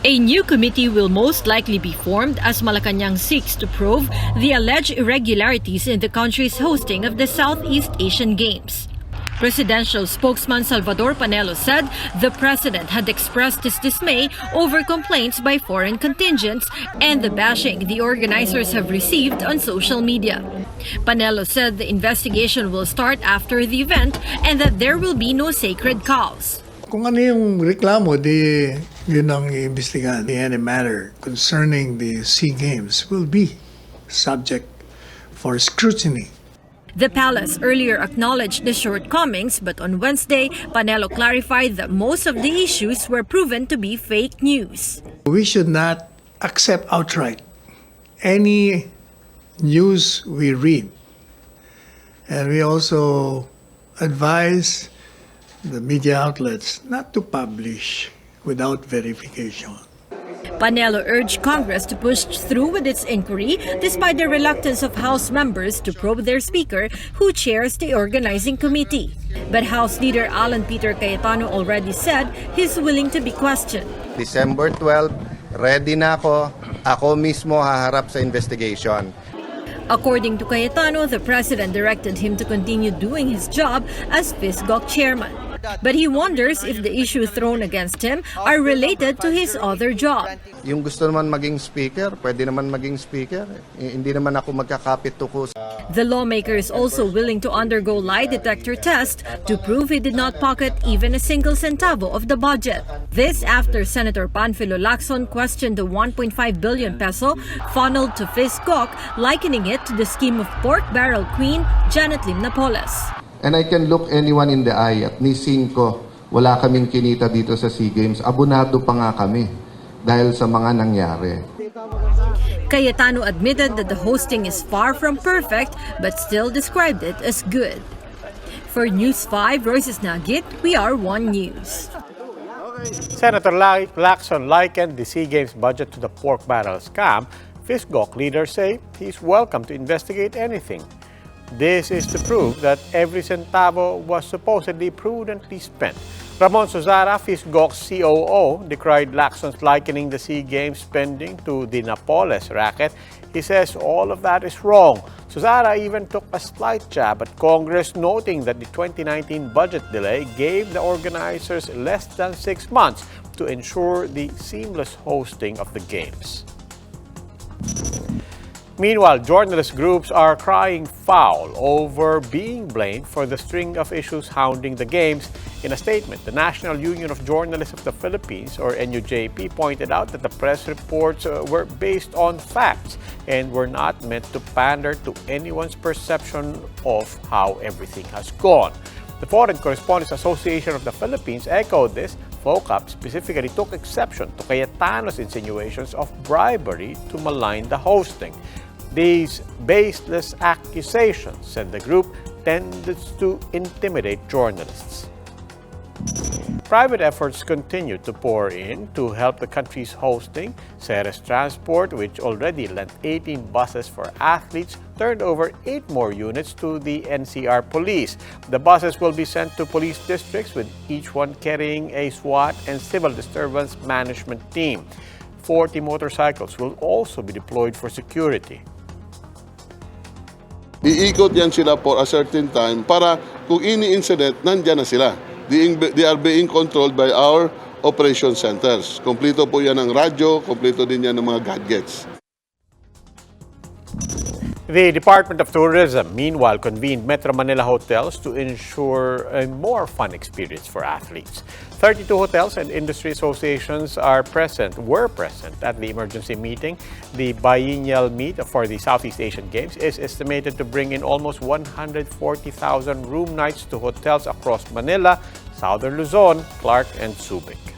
A new committee will most likely be formed as Malacanang seeks to probe the alleged irregularities in the country's hosting of the Southeast Asian Games. Presidential spokesman Salvador Panelo said the president had expressed his dismay over complaints by foreign contingents and the bashing the organizers have received on social media. Panelo said the investigation will start after the event and that there will be no sacred cows. Kung ano yung reklamo, yun ang iimbestigahan. Any matter concerning the SEA Games will be subject for scrutiny. The palace earlier acknowledged the shortcomings, but on Wednesday, Panelo clarified that most of the issues were proven to be fake news. We should not accept outright any news we read. And we also advise the media outlets not to publish without verification. Panelo urged Congress to push through with its inquiry despite the reluctance of House members to probe their Speaker, who chairs the organizing committee. But House Leader Alan Peter Cayetano already said he's willing to be questioned. December 12, ready na ako. Ako mismo haharap sa investigation. According to Cayetano, the president directed him to continue doing his job as FISGOC chairman. But he wonders if the issues thrown against him are related to his other job. Yung gusto naman maging speaker, pwede naman maging speaker. Hindi naman ako magkakapit tuko. The lawmaker is also willing to undergo lie detector test to prove he did not pocket even a single centavo of the budget. This after Senator Panfilo Lacson questioned the 1.5 billion peso funneled to FISGOC, likening it to the scheme of pork barrel queen Janet Lim Napoles. And I can look anyone in the eye at ni 5, wala kaming kinita dito sa SEA Games. Abonado pa nga kami dahil sa mga nangyari. Cayetano admitted that the hosting is far from perfect but still described it as good. For News 5, Royces Nagit, we are One News. Senator Lacson likened the SEA Games budget to the pork barrel scam. FISGOC leaders say he's welcome to investigate anything. This is to prove that every centavo was supposedly prudently spent. Ramon Suzara, FISGOC's COO, decried Lacson's likening the SEA Games spending to the Napoles racket. He says all of that is wrong. Suzara even took a slight jab at Congress, noting that the 2019 budget delay gave the organizers less than 6 months to ensure the seamless hosting of the Games. Meanwhile, journalist groups are crying foul over being blamed for the string of issues hounding the Games. In a statement, the National Union of Journalists of the Philippines, or NUJP, pointed out that the press reports were based on facts and were not meant to pander to anyone's perception of how everything has gone. The Foreign Correspondents Association of the Philippines echoed this. FOCAP specifically took exception to Cayetano's insinuations of bribery to malign the hosting. These baseless accusations, said the group, tended to intimidate journalists. Private efforts continue to pour in to help the country's hosting. Ceres Transport, which already lent 18 buses for athletes, turned over 8 more units to the NCR police. The buses will be sent to police districts, with each one carrying a SWAT and civil disturbance management team. 40 motorcycles will also be deployed for security. Iikot yan sila for a certain time para kung ini-incident, nandyan na sila. They are being controlled by our operation centers. Kompleto po yan ng radyo, kompleto din yan ng mga gadgets. The Department of Tourism, meanwhile, convened Metro Manila hotels to ensure a more fun experience for athletes. 32 hotels and industry associations were present at the emergency meeting. The biennial meet for the Southeast Asian Games is estimated to bring in almost 140,000 room nights to hotels across Manila, Southern Luzon, Clark, and Subic.